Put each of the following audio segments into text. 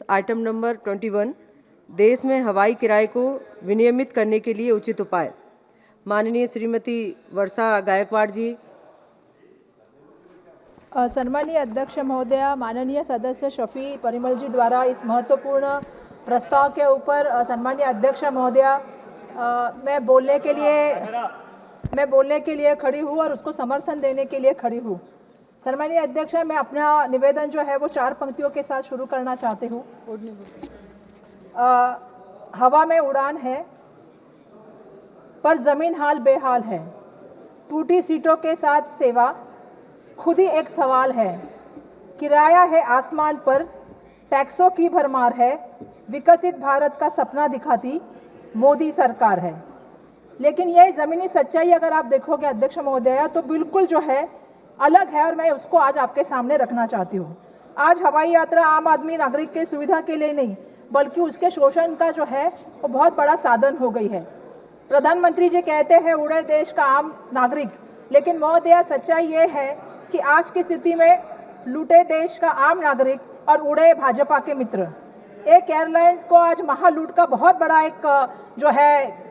Item number 21 देश में हवाई किराए को विनियमित करने के लिए उचित उपाय। माननीय श्रीमती वर्षा गायकवाड़ जी। सम्मानीय अध्यक्ष महोदया, माननीय सदस्य शफी परिमल जी द्वारा इस महत्वपूर्ण प्रस्ताव के ऊपर सम्मानीय अध्यक्ष महोदया, मैं बोलने के लिए खड़ी हूँ और उसको समर्थन देने के लिए खड़ी हूँ। सम्मानीय अध्यक्ष, मैं अपना निवेदन जो है वो 4 पंक्तियों के साथ शुरू करना चाहती हूँ। हवा में उड़ान है पर जमीन हाल बेहाल है, टूटी सीटों के साथ सेवा खुद ही एक सवाल है, किराया है आसमान पर टैक्सों की भरमार है, विकसित भारत का सपना दिखाती मोदी सरकार है। लेकिन ये ज़मीनी सच्चाई अगर आप देखोगे अध्यक्ष महोदया तो बिल्कुल जो है अलग है और मैं उसको आज आपके सामने रखना चाहती हूँ। आज हवाई यात्रा आम आदमी नागरिक के सुविधा के लिए नहीं बल्कि उसके शोषण का जो है वो बहुत बड़ा साधन हो गई है। प्रधानमंत्री जी कहते हैं उड़े देश का आम नागरिक, लेकिन महोदया सच्चाई ये है कि आज की स्थिति में लूटे देश का आम नागरिक और उड़े भाजपा के मित्र। एक एयरलाइंस को आज महालूट का बहुत बड़ा एक जो है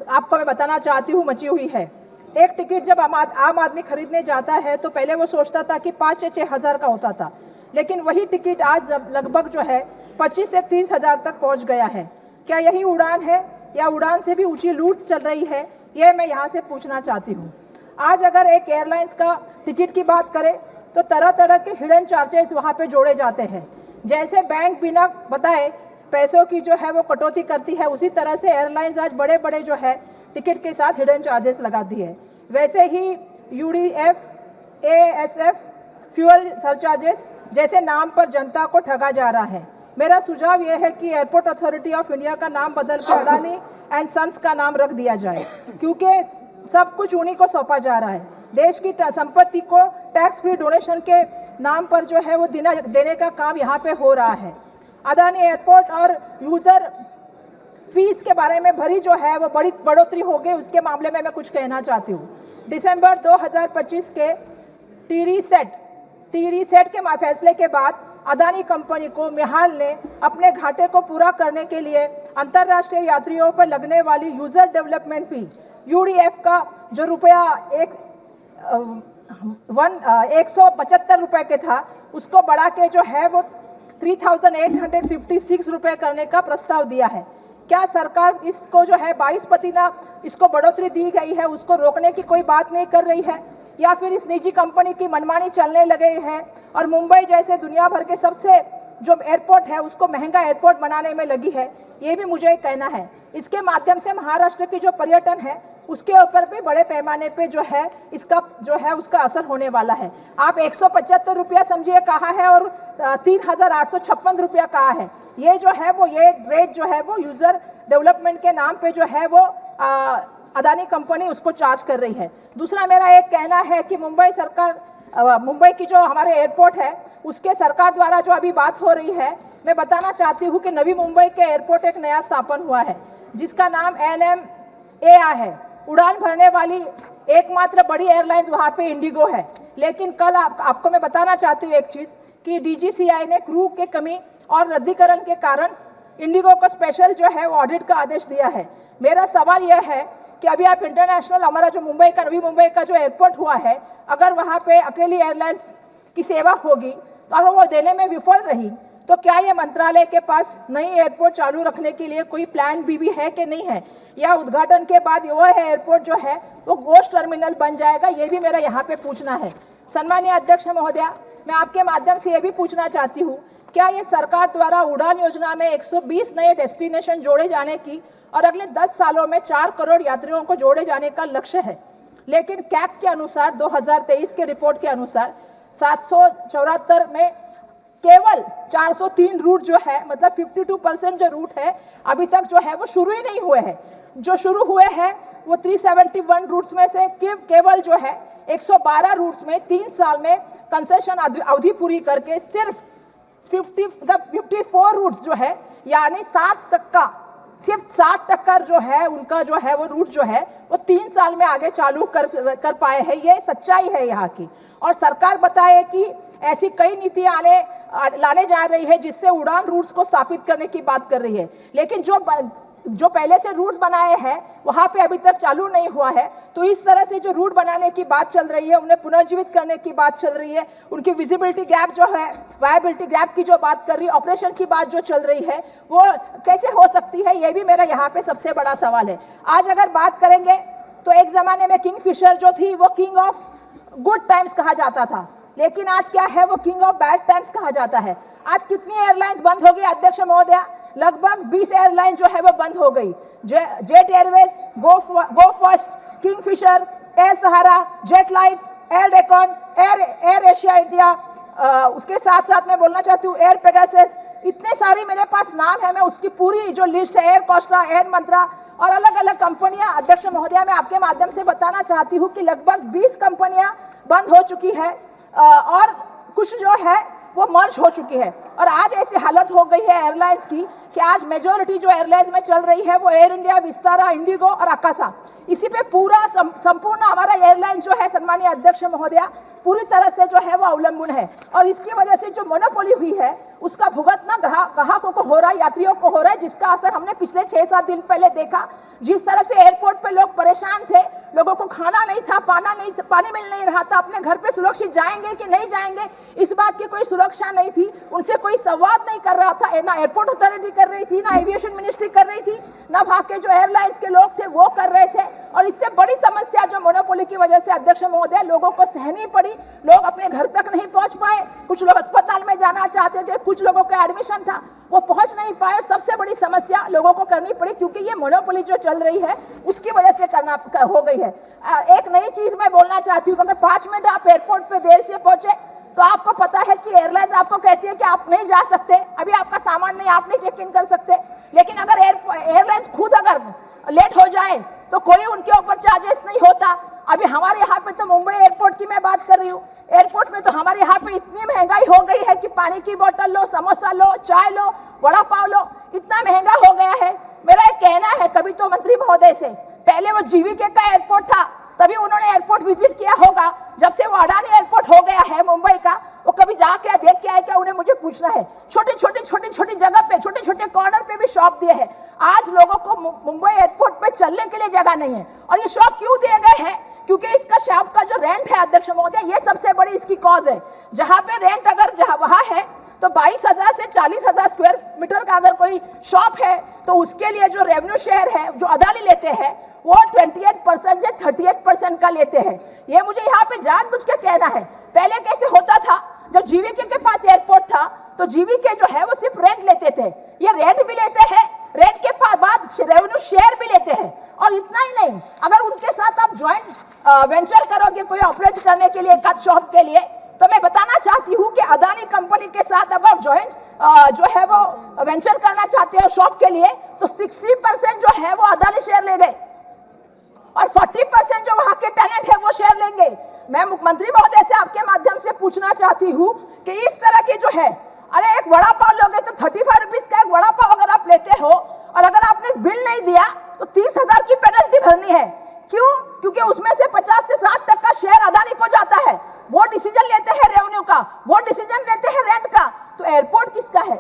आपको मैं बताना चाहती हूँ मची हुई है। एक टिकट जब आम आदमी खरीदने जाता है तो पहले वो सोचता था कि 5 से 6 हज़ार का होता था, लेकिन वही टिकट आज लगभग जो है 25 से 30 हज़ार तक पहुँच गया है। क्या यही उड़ान है या उड़ान से भी ऊंची लूट चल रही है, ये मैं यहाँ से पूछना चाहती हूँ। आज अगर एक एयरलाइंस का टिकट की बात करें तो तरह तरह के हिडन चार्जेस वहाँ पे जोड़े जाते हैं। जैसे बैंक बिना बताए पैसों की जो है वो कटौती करती है, उसी तरह से एयरलाइंस आज बड़े बड़े जो है टिकट के साथ हिडन चार्जेस लगाती है। वैसे ही UDF, ASF, फ्यूल सरचार्जेस जैसे नाम पर जनता को ठगा जा रहा है। मेरा सुझाव यह है कि एयरपोर्ट अथॉरिटी ऑफ इंडिया का नाम बदल के अडानी एंड सन्स का नाम रख दिया जाए, क्योंकि सब कुछ उन्हीं को सौंपा जा रहा है। देश की संपत्ति को टैक्स फ्री डोनेशन के नाम पर जो है वो देने का काम यहाँ पे हो रहा है। अदानी एयरपोर्ट और यूज़र फीस के बारे में भरी जो है वो बड़ी बढ़ोतरी हो गई, उसके मामले में मैं कुछ कहना चाहती हूँ। दिसंबर 2025 के टीडी सेट के फैसले के बाद अदानी कंपनी को मिहाल ने अपने घाटे को पूरा करने के लिए अंतर्राष्ट्रीय यात्रियों पर लगने वाली यूज़र डेवलपमेंट फी UDF का जो रुपया 175 रुपये के था उसको बढ़ा के जो है वो 3,856 रुपये करने का प्रस्ताव दिया है। क्या सरकार इसको जो है 22 प्रतिशत इसको बढ़ोतरी दी गई है उसको रोकने की कोई बात नहीं कर रही है, या फिर इस निजी कंपनी की मनमानी चलने लगे है और मुंबई जैसे दुनिया भर के सबसे जो एयरपोर्ट है उसको महंगा एयरपोर्ट बनाने में लगी है? ये भी मुझे कहना है। इसके माध्यम से महाराष्ट्र की जो पर्यटन है उसके ऊपर भी बड़े पैमाने पे जो है इसका जो है उसका असर होने वाला है। आप 175 रुपया समझिए कहा है और 3,856 रुपया कहा है। ये जो है वो ये रेट जो है वो यूज़र डेवलपमेंट के नाम पे जो है वो अदानी कंपनी उसको चार्ज कर रही है। दूसरा मेरा एक कहना है कि मुंबई की जो हमारे एयरपोर्ट है उसके सरकार द्वारा जो अभी बात हो रही है, मैं बताना चाहती हूँ कि नवी मुंबई के एयरपोर्ट एक नया स्थापन हुआ है जिसका नाम NMAI है। उड़ान भरने वाली एकमात्र बड़ी एयरलाइंस वहाँ पे इंडिगो है। लेकिन कल आपको मैं बताना चाहती हूँ एक चीज़ कि DGCI ने क्रू के कमी और रद्दीकरण के कारण इंडिगो को स्पेशल जो है वो ऑडिट का आदेश दिया है। मेरा सवाल यह है कि अभी आप इंटरनेशनल हमारा जो नवी मुंबई का जो एयरपोर्ट हुआ है, अगर वहाँ पे अकेली एयरलाइंस की सेवा होगी तो अगर वो देने में विफल रही तो क्या ये मंत्रालय के पास नई एयरपोर्ट चालू रखने के लिए कोई प्लान भी है कि नहीं है, या उद्घाटन के बाद वह एयरपोर्ट जो है वो गोश्त टर्मिनल बन जाएगा? ये भी मेरा यहाँ पे पूछना है। सम्मानीय अध्यक्ष महोदया, मैं आपके माध्यम से ये भी पूछना चाहती हूँ, क्या ये सरकार द्वारा उड़ान योजना में 120 नए डेस्टिनेशन जोड़े जाने की और अगले 10 सालों में 4 करोड़ यात्रियों को जोड़े जाने का लक्ष्य है? लेकिन कैग के अनुसार 2023 के रिपोर्ट के अनुसार 774 में केवल 403 रूट जो है मतलब 52% जो रूट है अभी तक जो है वो शुरू ही नहीं हुए हैं। जो शुरू हुए हैं वो 371 रूट्स में से केवल जो है 112 रूट्स में 3 साल में कंसेशन अवधि पूरी करके सिर्फ 54 रूट्स जो है यानी सिर्फ 60% जो है उनका जो है वो रूट जो है वो 3 साल में आगे चालू कर पाए हैं। ये सच्चाई है यहाँ की। और सरकार बताए कि ऐसी कई नीतियाँ लाने जा रही है जिससे उड़ान रूट्स को स्थापित करने की बात कर रही है, लेकिन जो पहले से रूट बनाए हैं वहाँ पे अभी तक चालू नहीं हुआ है। तो इस तरह से जो रूट बनाने की बात चल रही है, उन्हें पुनर्जीवित करने की बात चल रही है, उनकी विजिबिलिटी गैप जो है, वायबिलिटी गैप की जो बात कर रही है, ऑपरेशन की बात जो चल रही है, वो कैसे हो सकती है, ये भी मेरा यहाँ पे सबसे बड़ा सवाल है। आज अगर बात करेंगे तो एक ज़माने में किंगफिशर जो थी वो किंग ऑफ गुड टाइम्स कहा जाता था, लेकिन आज क्या है, वो किंग ऑफ बैड टाइम्स कहा जाता है। आज कितनी एयरलाइंस बंद हो गई अध्यक्ष महोदय? लगभग 20 एयरलाइन जो है वो बंद हो गई। Jet Airways, Go First, Kingfisher, Air Sahara, Jet Lite, Air Deccan, Air Asia India, उसके साथ साथ मैं बोलना चाहती हूँ एयर पेगासस, इतने सारी मेरे पास नाम है, मैं उसकी पूरी जो लिस्ट है, एयर कोस्टा, एयर मंत्रा और अलग अलग कंपनियां, अध्यक्ष महोदय मैं आपके माध्यम से बताना चाहती हूँ कि लगभग 20 कंपनियां बंद हो चुकी है और कुछ जो है वो मर्ज हो चुकी है। और आज ऐसी हालत हो गई है एयरलाइंस की कि आज मेजॉरिटी जो एयरलाइंस में चल रही है वो एयर इंडिया, विस्तारा, इंडिगो और आकाशा, इसी पे पूरा संपूर्ण हमारा एयरलाइन जो है सम्मानीय अध्यक्ष महोदया पूरी तरह से जो है वो अवलंबन है। और इसकी वजह से जो मोनोपोली हुई है उसका भुगतना ग्राहकों को हो रहा है, यात्रियों को हो रहा है, जिसका असर हमने पिछले 6-7 दिन पहले देखा। जिस तरह से एयरपोर्ट पे लोग परेशान थे, लोगों को खाना नहीं था, पानी मिल नहीं रहा था, अपने घर पे सुरक्षित जाएंगे कि नहीं जाएंगे इस बात की कोई सुरक्षा नहीं थी, उनसे कोई संवाद नहीं कर रहा था, ना एयरपोर्ट अथॉरिटी कर रही थी, ना एविएशन मिनिस्ट्री कर रही थी, ना वहाँ के जो एयरलाइंस के लोग थे वो कर रहे थे। और इससे बड़ी समस्या जो मोनोपोली की वजह से अध्यक्ष महोदय लोगों को सहनी पड़ी, लोग अपने घर तक नहीं पहुंच पाए, कुछ लोग अस्पताल में जाना चाहते थे, कुछ लोगों का एडमिशन था वो पहुंच नहीं पाए, और सबसे बड़ी समस्या लोगों को करनी पड़ी क्योंकि ये मोनोपोली जो चल रही है उसकी वजह से करना हो गई है। एक नई चीज मैं बोलना चाहती हूँ, अगर 5 मिनट आप एयरपोर्ट पे देर से पहुंचे तो आपको पता है कि एयरलाइंस आपको कहती है कि आप नहीं जा सकते, अभी आपका सामान नहीं, आप नहीं चेक इन कर सकते। लेकिन अगर एयरलाइंस खुद अगर लेट हो जाए तो कोई उनके ऊपर चार्जेस नहीं होता। अभी हमारे यहाँ पे तो मुंबई एयरपोर्ट की मैं बात कर रही हूँ, एयरपोर्ट में तो हमारे यहाँ पे इतनी महंगाई हो गई है कि पानी की बोतल लो, समोसा लो, चाय लो, वड़ा पाव लो, इतना महंगा हो गया है। मेरा एक कहना है कभी तो मंत्री महोदय से, पहले वो जीवीके का एयरपोर्ट था तभी उन्होंने एयरपोर्ट विजिट किया होगा, जब से वो अडानी एयरपोर्ट हो गया है मुंबई का, वो कभी जाके देख के आए क्या? उन्हें मुझे पूछना है। छोटे छोटे जगह पे, छोटे छोटे कॉर्नर पे भी शॉप दिए हैं। आज लोगों को मुंबई एयरपोर्ट पे चलने के लिए जगह नहीं है। और ये शॉप क्यों दिए गए हैं? क्योंकि इसका शॉप का जो रेंट है अध्यक्ष महोदय, ये सबसे बड़ी इसकी कॉज है। जहाँ पे रेंट अगर जहाँ वहाँ है तो 22,000 से 40,000 स्क्वायर मीटर का अगर कोई शॉप है तो उसके लिए जो रेवेन्यू शेयर है जो अदानी लेते हैं वो 28% से 38% का लेते हैं। ये मुझे यहाँ पे जानबूझ के कहना है। पहले कैसे होता था, जब जीवीके के पास एयरपोर्ट था तो जीवीके जो है वो सिर्फ रेंट लेते थे, ये रेंट भी लेते हैं, रेंट के बाद रेवेन्यू शेयर भी लेते हैं। और इतना ही नहीं, अगर उनके साथ आप ज्वाइंट वेंचर करोगे कोई ऑपरेट करने के लिए, एक शॉप के लिए, तो मैं बताना चाहती हूँ कि अदानी कंपनी के साथ अगर ज्वाइंट जो है वो वेंचर करना चाहते हो शॉप के लिए तो 60% जो है वो अदानी शेयर ले गए और 40% जो वहां के टैलेंट है वो शेयर लेंगे। मैं मुख्यमंत्री महोदय से आपके माध्यम से पूछना चाहती हूँ कि इस तरह के जो है, अरे एक वड़ा पाव लोगे तो 35 रुपीज का एक वड़ा पाव अगर आप लेते हो और अगर आपने बिल नहीं दिया तो 30,000 की पेनल्टी भरनी है। क्यों? क्योंकि उसमें से 50 से 60 तक का शेयर अदानी को जाता है। वो डिसीजन लेते हैं रेवेन्यू का, वो डिसीजन लेते हैं रेंट का, तो एयरपोर्ट किसका है?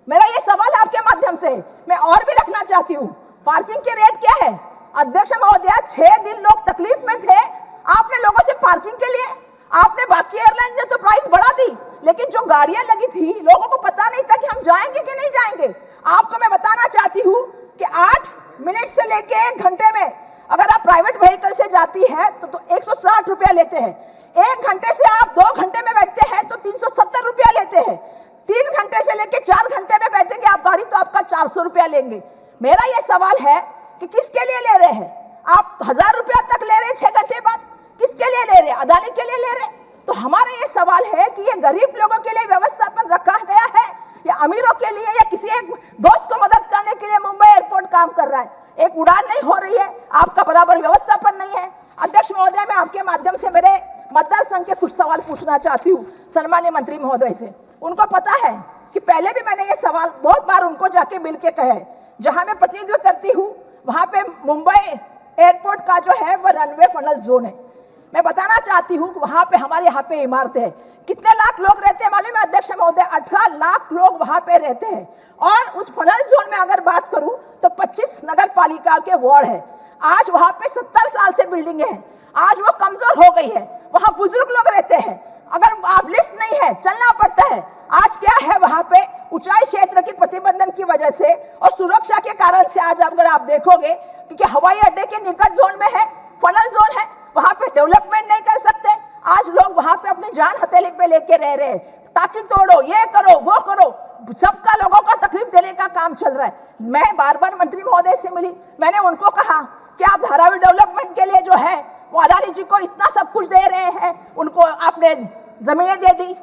मेरा ये सवाल है आपके माध्यम से। मैं और भी रखना चाहती हूँ, पार्किंग के रेट क्या है? अध्यक्ष महोदय 6 दिन लोग तकलीफ में थे, आपने लोगों से पार्किंग के लिए, आपने बाकी एयरलाइन ने तो प्राइस बढ़ा दी, लेकिन जो गाड़ियां लगी थी लोगों को पता नहीं था कि हम जाएंगे कि नहीं जाएंगे। आपको मैं बताना चाहती हूँ कि 8 मिनट से लेके 1 घंटे में अगर आप प्राइवेट व्हीकल से जाती है तो 160 रुपया लेते हैं। 1 घंटे से आप 2 घंटे में बैठते हैं तो 370 रुपया लेते हैं। 3 घंटे से लेके 4 घंटे में बैठेंगे आप गाड़ी तो आपका 400 रुपया लेंगे। मेरा ये सवाल है कि किसके लिए ले रहे हैं? आप 1000 रुपया तक ले रहे हैं 6 घंटे बाद, किसके लिए ले रहे हैं? अदानी के लिए ले रहे हैं। तो हमारा ये सवाल है कि ये गरीब लोगों के लिए व्यवस्थापन रखा गया है या अमीरों के लिए या किसी एक दोस्त को मदद करने के लिए मुंबई एयरपोर्ट काम कर रहा है? एक उड़ान नहीं हो रही है, आपका बराबर व्यवस्थापन नहीं है। अध्यक्ष महोदय, मैं आपके माध्यम से मेरे मतदार संघ के कुछ सवाल पूछना चाहती हूँ सम्मान्य मंत्री महोदय से। उनको पता है कि पहले भी मैंने ये सवाल बहुत बार उनको जाके मिल के कहे, जहां मैं प्रतिनिधित्व करती हूँ वहां पे मुंबई एयरपोर्ट का जो है वह रनवे फनल जोन है। मैं बताना चाहती हूँ कि वहां पे हमारे यहाँ पे इमारतें हैं। कितने लाख लोग रहते हैं मालूम है अध्यक्ष महोदय? 18 लाख लोग वहां पे रहते हैं। और उस फनल जोन में अगर बात करूं तो 25 नगर पालिका के वार्ड है। आज वहां पे 70 साल से बिल्डिंग है, आज वो कमजोर हो गई है। वहां बुजुर्ग लोग रहते हैं, अगर आप लिफ्ट नहीं है चलना पड़ता है। आज क्या है वहां पे ऊंचाई क्षेत्र की प्रतिबंधन की वजह से और सुरक्षा के कारण से आज अगर आप देखोगे क्योंकि हवाई अड्डे के निकट जोन में है, फनल जोन है, वहां पे डेवलपमेंट नहीं कर सकते। आज लोग वहां पे अपनी जान हथेली पे लेके रह रहे हैं, ताकि तोड़ो, ये करो, वो करो, सबका लोगों का तकलीफ देने का काम चल रहा है। मैं बार बार मंत्री महोदय से मिली, मैंने उनको कहा कि आप धारावी डेवलपमेंट के लिए जो है वो अदानी जी को इतना सब कुछ दे रहे हैं, उनको आपने जमीनें दे दी,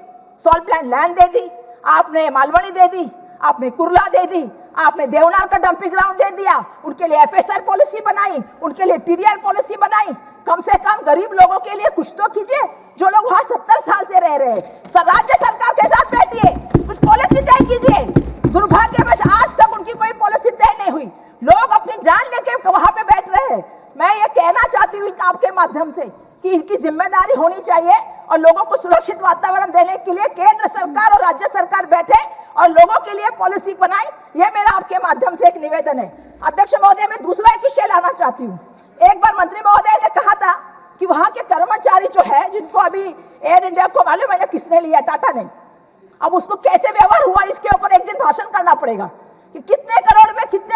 सॉल्ट प्लांट लैंड दे दी, आपने मालवनी दे दी, आपने कुर्ला दे दी, आपने देवनार का डंपिंग ग्राउंड दे दिया, उनके लिए एफएसआर पॉलिसी बनाई, उनके लिए टीडीआर पॉलिसी बनाई। कम से कम गरीब लोगों के लिए कुछ तो कीजिए, जो लोग वहां 70 साल से रह रहे हैं। राज्य सरकार के साथ बैठिए, कुछ पॉलिसी तय कीजिए। दुर्भाग्यवश आज तक उनकी कोई पॉलिसी तय नहीं हुई, लोग अपनी जान लेके वहां पे बैठ रहे हैं। मैं ये कहना चाहती हूँ आपके माध्यम से कि इनकी जिम्मेदारी होनी चाहिए और लोगों को सुरक्षित वातावरण देने के लिए केंद्र सरकार और राज्य सरकार बैठे और लोगों के लिए पॉलिसी बनाए। ये मेरा आपके माध्यम से एक निवेदन है। अध्यक्ष महोदय, मैं दूसरा एक विषय लाना चाहती हूँ। एक बार मंत्री महोदय ने कहा था कि वहां के कर्मचारी जो है, जिनको अभी एयर इंडिया को मालूम है ना किसने लिया, टाटा ने, अब उसको कैसे व्यवहार हुआ इसके ऊपर एक दिन भाषण करना पड़ेगा कि कितने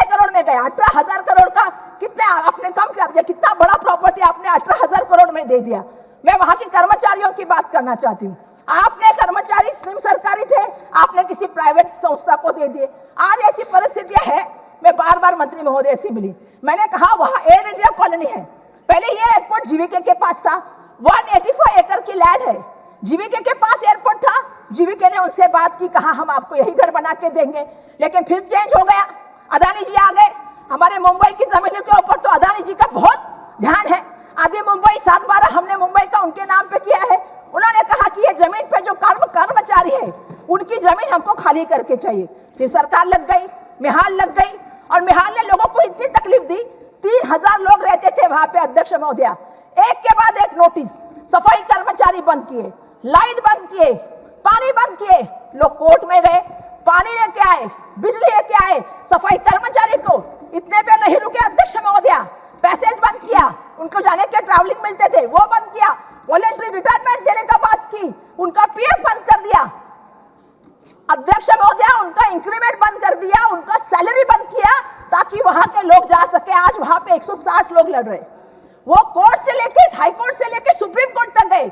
करोड़ में गया। 18,000 करोड़ का कितने आपने कम कर दिया, कितना बड़ा प्रॉपर्टी आपने 18,000 करोड़ में दे दिया। मैं वहां के कर्मचारियों की बात करना चाहती हूँ। आपने कर्मचारी स्कीम सरकारी थे, आपने किसी प्राइवेट संस्था को दे दिए। आज ऐसी परिस्थितियां है। मैं बार बार मंत्री महोदय से मिली, मैंने कहा वहां एयर इंडिया कॉलोनी है, पहले ये एयरपोर्ट जीवीके के पास था, 185 एकड़ की लैंड है, जीवीके के पास एयरपोर्ट था। जीवीके ने उनसे बात की, कहा हम आपको यही घर बना के देंगे, लेकिन फिर चेंज हो गया, अदानी जी आ गए। हमारे मुंबई की जमीनों के ऊपर तो अदानी जी का बहुत ध्यान है। आदि मुंबई 7/12 हमने मुंबई का उनके नाम पे किया है। उन्होंने कहा कि ये जमीन पे जो कर्मचारी है उनकी जमीन हमको खाली करके चाहिए। फिर सरकार लग गई, मिहाल लग गई, और मिहाल ने लोगों को इतनी तकलीफ दी। 3,000 लोग रहते थे वहां पे अध्यक्ष महोदया, एक के बाद एक नोटिस, सफाई कर्मचारी बंद किए, लाइट बंद किए, पानी बंद किए, लोग कोर्ट में गए, पानी लेके आए, बिजली लेके आए, सफाई कर्मचारी को इतने पे नहीं रुके अध्यक्ष महोदया, पैसेज बंद किया, उनको जाने के ट्रैवलिंग मिलते थे वो बंद किया, वॉलंटरी रिटायरमेंट देने का बात की, उनका पीएफ बंद कर दिया अध्यक्ष महोदया, उनका इंक्रीमेंट बंद कर दिया, उनका सैलरी बंद किया ताकि वहां के लोग जा सके। आज वहां पे 160 लोग लड़ रहे, वो कोर्ट से लेके हाई कोर्ट से लेके सुप्रीम कोर्ट तक गए।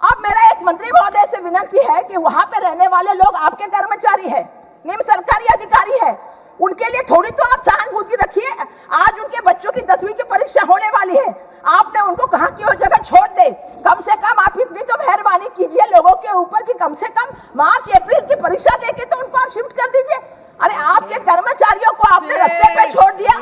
अब मेरा एक मंत्री महोदय से विनती है कि वहां पे रहने वाले लोग आपके कर्मचारी है, निम्न सरकारी अधिकारी है, उनके लिए थोड़ी तो आप सहानुभूति रखिए। आज उनके बच्चों की 10वीं की परीक्षा होने वाली है, आपने उनको कहा कि वो जगह छोड़ दे। कम से कम आप इतनी तो मेहरबानी कीजिए लोगों के ऊपर कि कम से कम मार्च अप्रैल की परीक्षा देके तो उनको आप शिफ्ट कर दीजिए। अरे आपके कर्मचारियों को आपने रास्ते पे छोड़ दिया,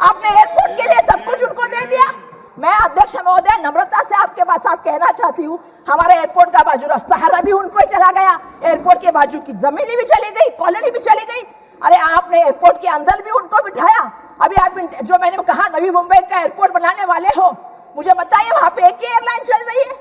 आपने एयरपोर्ट के लिए सब कुछ उनको दे दिया। मैं अध्यक्ष महोदय नम्रता से आपके साथ कहना चाहती हूँ, हमारे एयरपोर्ट का बाजू सहारा भी उनको चला गया, एयरपोर्ट के बाजू की जमीन भी चली गई, कॉलोनी भी चली गई। अरे आपने एयरपोर्ट के अंदर भी उनको बिठाया। अभी आप जो मैंने कहा नवी मुंबई का एयरपोर्ट बनाने वाले हो, मुझे बताइए वहां पे एक ही एयरलाइन चल रही है,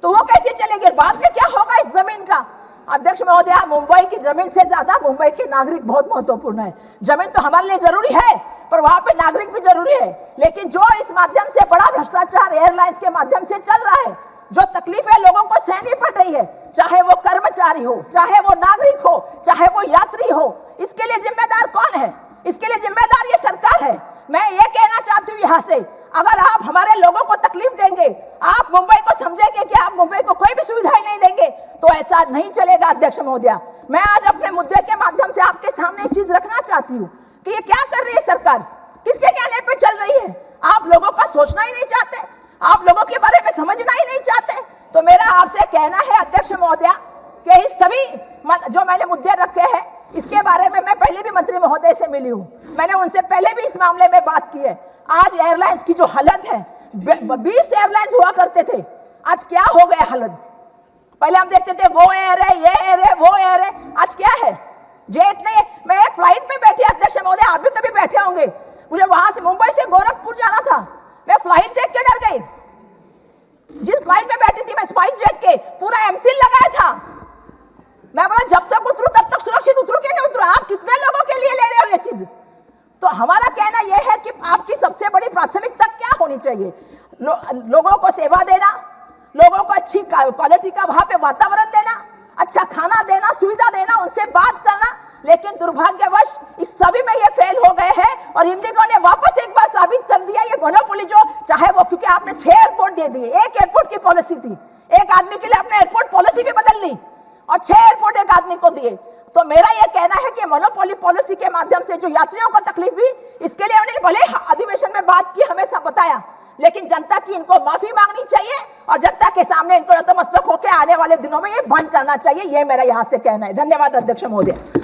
तो वो कैसे चलेगी? बाद में क्या होगा इस जमीन का? अध्यक्ष महोदय, मुंबई की जमीन से ज्यादा मुंबई के नागरिक बहुत महत्वपूर्ण है। जमीन तो हमारे लिए जरूरी है, पर वहां पे नागरिक भी जरूरी है। लेकिन जो इस माध्यम से बड़ा भ्रष्टाचार एयरलाइंस के माध्यम से चल रहा है, जो तकलीफें लोगों को सहनी पड़ रही है, चाहे वो कर्मचारी हो, चाहे वो नागरिक हो, चाहे वो यात्री हो, इसके लिए जिम्मेदार कौन है? इसके लिए जिम्मेदार ये सरकार है। मैं ये कहना चाहती हूँ यहाँ से, अगर आप हमारे लोगों को तकलीफ देंगे, आप मुंबई को समझेंगे कि आप मुंबई को कोई भी सुविधाएं नहीं देंगे, तो ऐसा नहीं चलेगा अध्यक्ष महोदया। मैं आज अपने मुद्दे के माध्यम से आपके सामने एक चीज रखना चाहती हूँ कि ये क्या कर रही है सरकार, किसके कहने पे चल रही है? आप लोगों का सोचना ही नहीं चाहते, आप लोगों के बारे में समझना ही नहीं चाहते। तो मेरा आपसे कहना है अध्यक्ष महोदया कि इस सभी जो मैंने मुद्दे रखे हैं, इसके बारे में मैं पहले भी मंत्री महोदय से मिली हूँ, मैंने उनसे पहले भी इस मामले में बात की है। आज एयरलाइंस की जो हालत है, 20 एयरलाइंस हुआ करते थे, आज क्या हो गया हालत? पहले हम देखते थे वो एयर है, ये एयर है, वो एयर है, आज क्या है? जेट नहीं। मैं एक फ्लाइट में बैठी अध्यक्ष महोदय, आप भी कभी बैठे होंगे। मुझे वहां से मुंबई से गोरखपुर जाना था, मैं फ्लाइट देख के डर गई। जिस फ्लाइट में बैठी थी मैं स्पाइस जेट के, पूरा एमसील लगाया था। मैं बोला जब तक उतरू तब तक सुरक्षित उतरू कि नहीं उतरू, आप कितने लोगों के लिए ले रहे हो ये चीज। तो हमारा कहना यह है कि आपकी सबसे बड़ी प्राथमिकता क्या होनी चाहिए? लोगों को सेवा देना, लोगों को अच्छी क्वालिटी का वहां पे वातावरण देना, अच्छा खाना देना, सुविधा देना, उनसे बात करना। लेकिन दुर्भाग्यवश इस सभी में ये फेल हो गए हैं और इंडिगो ने वापस एक बार साबित कर दिया ये मोनोपोली जो चाहे वो, क्योंकि आपने 6 एयरपोर्ट दे दिए, एक एयरपोर्ट की पॉलिसी थी, एक आदमी के लिए आपने एयरपोर्ट पॉलिसी भी बदल ली और 6 एयरपोर्ट एक आदमी को दिए। तो मेरा यह कहना है कि मोनोपोली पॉलिसी के माध्यम से जो यात्रियों को तकलीफ हुई, इसके लिए उन्होंने भले अधिवेशन में बात की, हमें सब बताया, लेकिन जनता की इनको माफी मांगनी चाहिए और जनता के सामने इनको नतमस्तक होकर आने वाले दिनों में ये बंद करना चाहिए। ये मेरा यहां से कहना है। धन्यवाद अध्यक्ष महोदय।